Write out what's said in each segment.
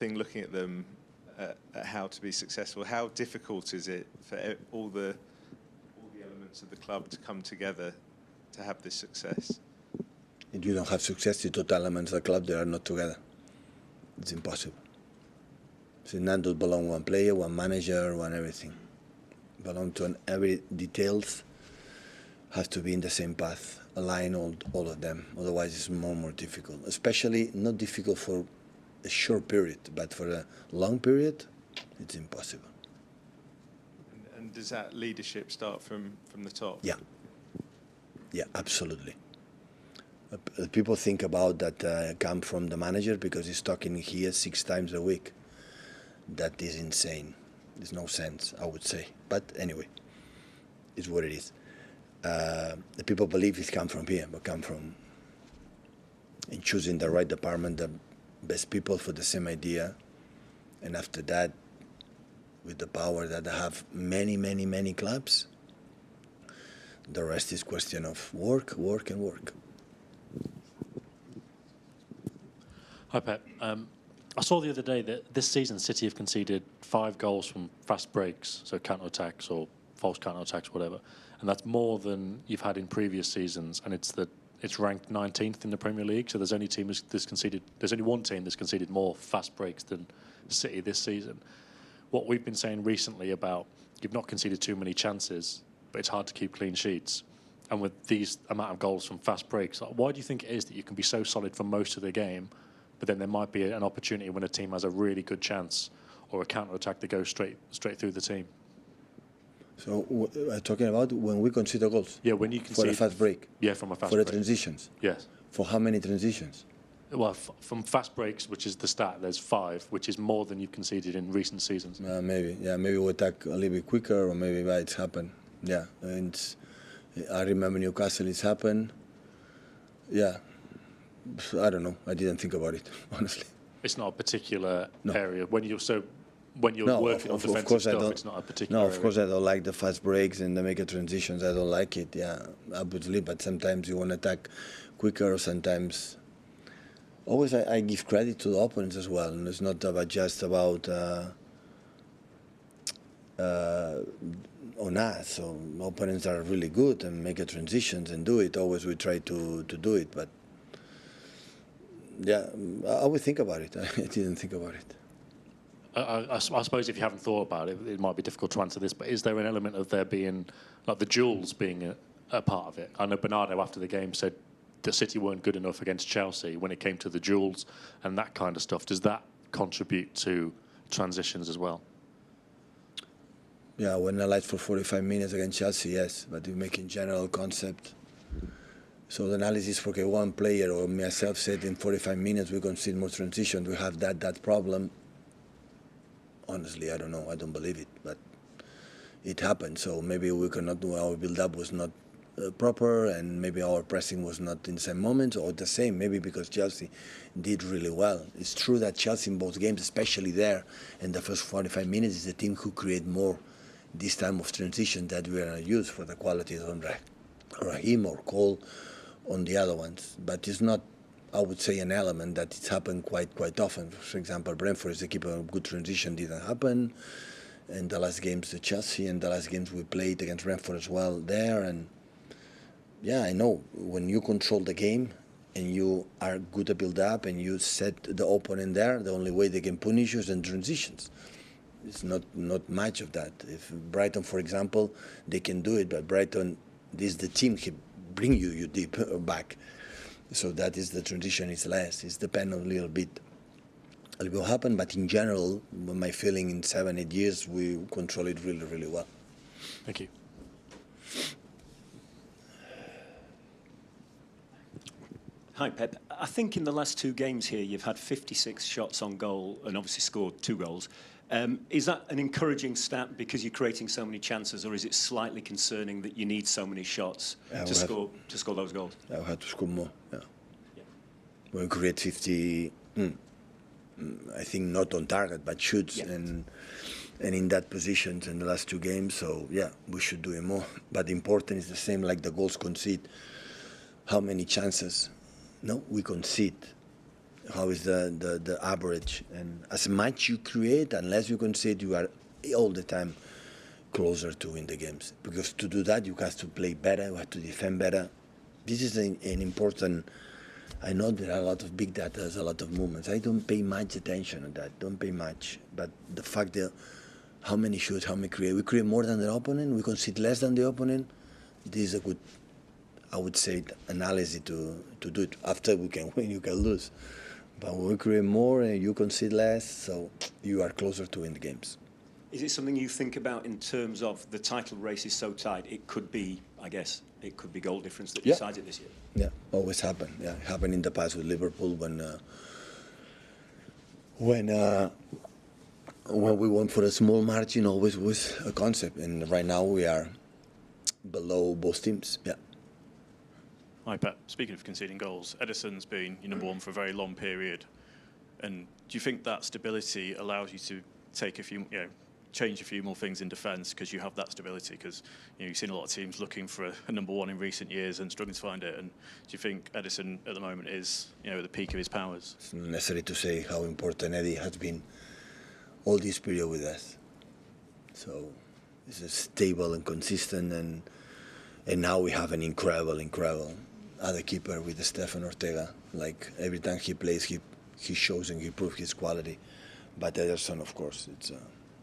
thing looking at them at how to be successful. How difficult is it for all the elements of the club to come together to have this success? If you don't have success, the total elements of the club, they are not together. It's impossible. So none don't belong one player, one manager, one everything. Belong to every details have to be in the same path, align all of them. Otherwise, it's more difficult. Especially not difficult for a short period, but for a long period, it's impossible. And does that leadership start from the top? Yeah. Yeah, absolutely. People think about that come from the manager because he's talking here 6 times a week. That is insane. There's no sense, I would say. But anyway, it's what it is. The people believe it come from here, but come from in choosing the right department, the best people for the same idea. And after that, with the power that they have many clubs, the rest is question of work, and work. Hi, Pep. I saw the other day that this season City have conceded 5 goals from fast breaks, so counter-attacks or false counter-attacks, whatever. And that's more than you've had in previous seasons, and it's ranked 19th in the Premier League. So there's only one team that's conceded more fast breaks than City this season. What we've been saying recently about you've not conceded too many chances, but it's hard to keep clean sheets. And with these amount of goals from fast breaks, why do you think it is that you can be so solid for most of the game, but then there might be an opportunity when a team has a really good chance or a counter-attack that goes straight through the team? So we're talking about when we concede goals? Yeah, when you concede... For a fast break? Yeah, from a fast break. For the transitions? Yes. For how many transitions? Well, from fast breaks, which is the stat, there's 5, which is more than you've conceded in recent seasons. Maybe, yeah, maybe we attack a little bit quicker, or maybe it's happened. Yeah, and I remember Newcastle, it's happened. Yeah, I don't know. I didn't think about it, honestly. It's not a particular area when you're working on defensive stuff. It's not a particular. No, of course I don't like the fast breaks and the mega transitions. I don't like it. Yeah, obviously, but sometimes you want to attack quicker, or sometimes. Always, I give credit to the opponents as well, and it's not just about on us. So opponents are really good and make transitions and do it. Always we try to do it, but yeah, I would think about it. I didn't think about it. I suppose if you haven't thought about it, it might be difficult to answer this, but is there an element of there being, like the duels being a part of it? I know Bernardo after the game said the City weren't good enough against Chelsea when it came to the duels and that kind of stuff. Does that contribute to transitions as well? Yeah, when I lied for 45 minutes against Chelsea, yes, but we make in general concept. So the analysis for one player or myself said in 45 minutes we concede more transitions. We have that problem. Honestly, I don't know. I don't believe it, but it happened. So maybe we cannot do our build-up was not proper, and maybe our pressing was not in the same moment or the same. Maybe because Chelsea did really well. It's true that Chelsea in both games, especially there in the first 45 minutes, is the team who create more this time of transition that we are going to use for the qualities on Raheem or Cole on the other ones. But it's not, I would say, an element that it's happened quite often. For example, Brentford is a keeper of good transition, didn't happen. And the last games, the Chelsea, and the last games we played against Brentford as well there. And yeah, I know when you control the game and you are good at build up and you set the opponent there, the only way they can punish you is in transitions. It's not much of that. If Brighton, for example, they can do it, but Brighton, this is the team who bring you deep back. So that is the transition is less. It's depend a little bit. It will happen, but in general, my feeling in 7-8 years, we control it really well. Thank you. Hi, Pep. I think in the last 2 games here, you've had 56 shots on goal and obviously scored 2 goals. Is that an encouraging stat because you're creating so many chances, or is it slightly concerning that you need so many shots to score those goals? I have to score more, yeah. We create 50, I think not on target, but shoots, and in that positions in the last 2 games, so yeah, we should do it more. But important is the same like the goals concede. How many chances? No, we concede. How is the average? And as much you create, unless you concede, you are all the time closer to win the games. Because to do that, you have to play better, you have to defend better. This is an important. I know there are a lot of big data, a lot of movements. I don't pay much attention on that. Don't pay much. But the fact that how many shoots, how many create, we create more than the opponent, we concede less than the opponent. This is a good, I would say, analysis to do it. After we can win, you can lose. But when we create more and you concede less, so you are closer to win the games. Is it something you think about in terms of the title race is so tight? It could be, I guess, it could be goal difference that decides it this year. Yeah, always happen. Yeah, it happened in the past with Liverpool when we won for a small margin. Always was a concept, and right now we are below both teams. Yeah. Hi, Pep. Speaking of conceding goals, Ederson's been your number one for a very long period. And do you think that stability allows you to take a few, change a few more things in defence because you have that stability? Because you've seen a lot of teams looking for a number one in recent years and struggling to find it. And do you think Ederson at the moment is, at the peak of his powers? It's not necessary to say how important Eddie has been all this period with us. So it's a stable and consistent, and now we have an incredible other keeper with Stefan Ortega. Like every time he plays, he shows and he proves his quality. But Ederson, of course, it's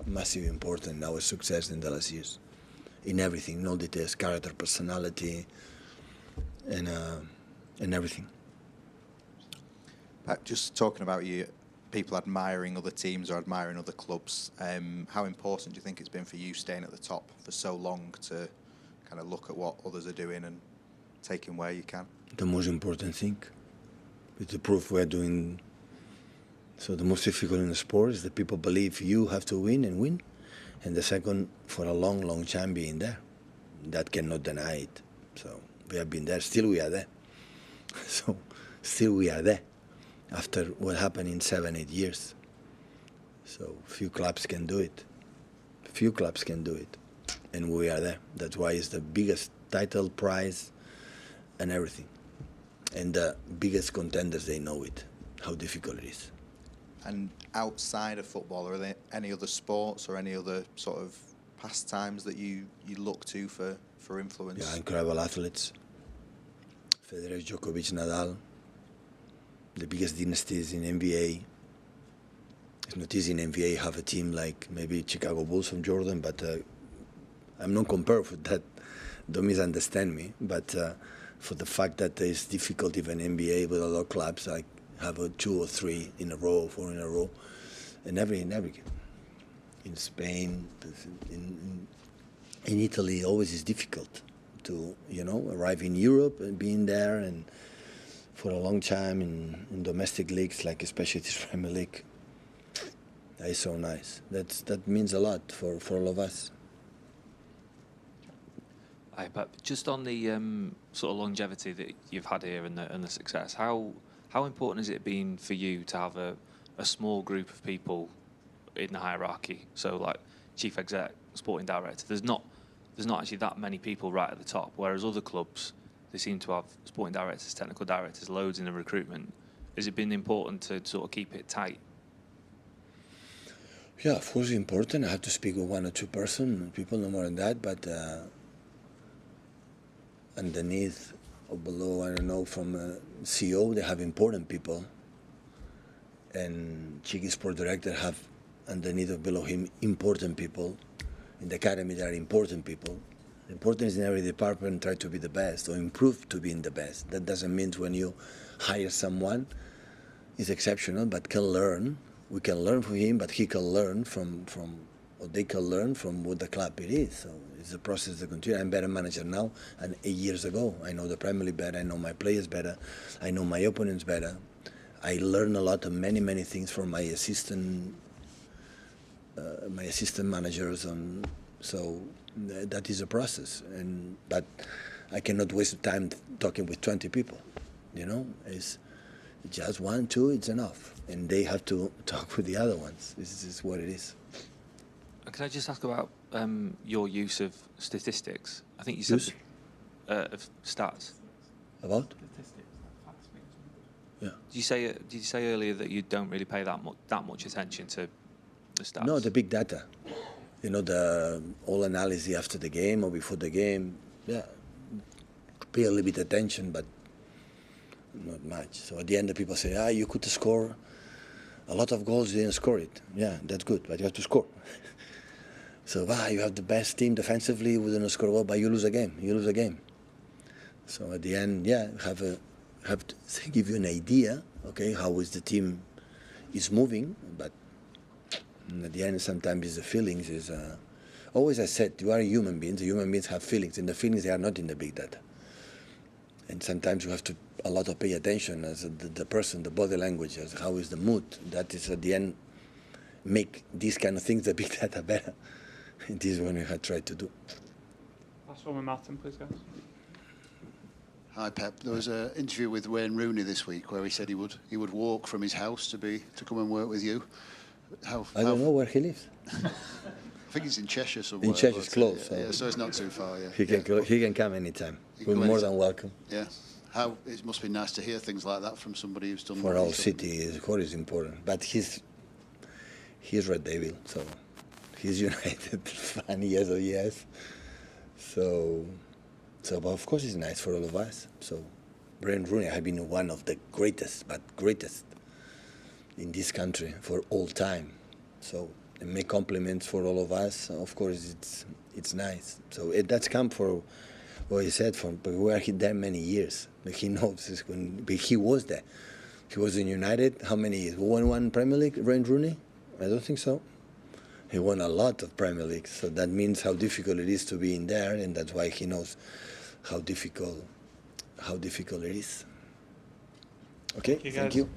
massive important in our success in the last years. In everything, in all details, character, personality, and everything. Pat, just talking about you, people admiring other teams or admiring other clubs, how important do you think it's been for you staying at the top for so long to kind of look at what others are doing and taking where you can? The most important thing is the proof we're doing. So the most difficult in the sport is that people believe you have to win and win. And the second, for a long, long time being there. That cannot deny it. So we have been there. Still we are there. So still we are there. After what happened in 7-8 years. So few clubs can do it. Few clubs can do it. And we are there. That's why it's the biggest title prize and everything. And the biggest contenders, they know it, how difficult it is. And outside of football, are there any other sports or any other sort of pastimes that you look to for influence? Yeah, incredible athletes. Federer, Djokovic, Nadal. The biggest dynasties in NBA. It's not easy in NBA have a team like maybe Chicago Bulls from Jordan, but I'm not compared with that. Don't misunderstand me. But for the fact that it's difficult even NBA with a lot of clubs, like have 2 or 3 in a row, 4 in a row, and every game. In Spain, in Italy, always is difficult to arrive in Europe and being there and for a long time in domestic leagues, like especially this Premier League. That is so nice. That means a lot for all of us. Hi, Pep. Just on the sort of longevity that you've had here and the success, how important has it been for you to have a small group of people in the hierarchy? So like chief exec, sporting director. There's not actually that many people right at the top, whereas other clubs, they seem to have sporting directors, technical directors, loads in the recruitment. Has it been important to sort of keep it tight? Yeah, of course it's important. I have to speak with 1 or 2 people, no more than that, but underneath or below, I don't know, from CEO, they have important people. And Chiqui Sport Director have underneath or below him important people. In the academy, there are important people. The important is in every department try to be the best or improve to being the best. That doesn't mean when you hire someone, is exceptional, but can learn. We can learn from him, but he can learn from or they can learn from what the club it is. So it's a process that continues. I'm a better manager now than 8 years ago. I know the Premier League better. I know my players better. I know my opponents better. I learn a lot of many things from my assistant managers. So that is a process. But I cannot waste time talking with 20 people. It's just 1, 2. It's enough, and they have to talk with the other ones. This is what it is. And can I just ask about your use of statistics? I think you said of stats. About? Yeah. Did you say earlier that you don't really pay that much attention to the stats? No, the big data. You know, the all analysis after the game or before the game. Yeah, pay a little bit attention, but not much. So at the end, the people say, you could score a lot of goals, you didn't score it. Yeah, that's good, but you have to score. So, you have the best team defensively, we didn't score well, but you lose a game. You lose a game. So at the end, have to give you an idea, okay, how is the team is moving, but at the end, sometimes it's the feelings. Always I said, you are human beings. The human beings have feelings, and the feelings they are not in the big data. And sometimes you have to a lot of pay attention as the person, the body language, as how is the mood. That is at the end make these kind of things the big data better. And this is what we have tried to do. Last one with Martin, please, guys. Hi Pep. There was an interview with Wayne Rooney this week where he said he would walk from his house to come and work with you. I don't know where he lives. I think he's in Cheshire somewhere. In Cheshire, it's close. Yeah, so it's not too far. Yeah. He can come anytime. We're more than welcome. Yeah. It must be nice to hear things like that from somebody who's done. For our city, of course, it's important. But he's Red Devil, so he's United fan years. So but of course it's nice for all of us. So Wayne Rooney has been one of the greatest in this country for all time. So and make compliments for all of us. Of course it's nice. So that's come for what he said. But we were there many years. But he knows but he was there. He was in United. How many years? Won one Premier League, Wayne Rooney? I don't think so. He won a lot of Premier Leagues. So that means how difficult it is to be in there, and that's why he knows how difficult it is. Okay, thank you.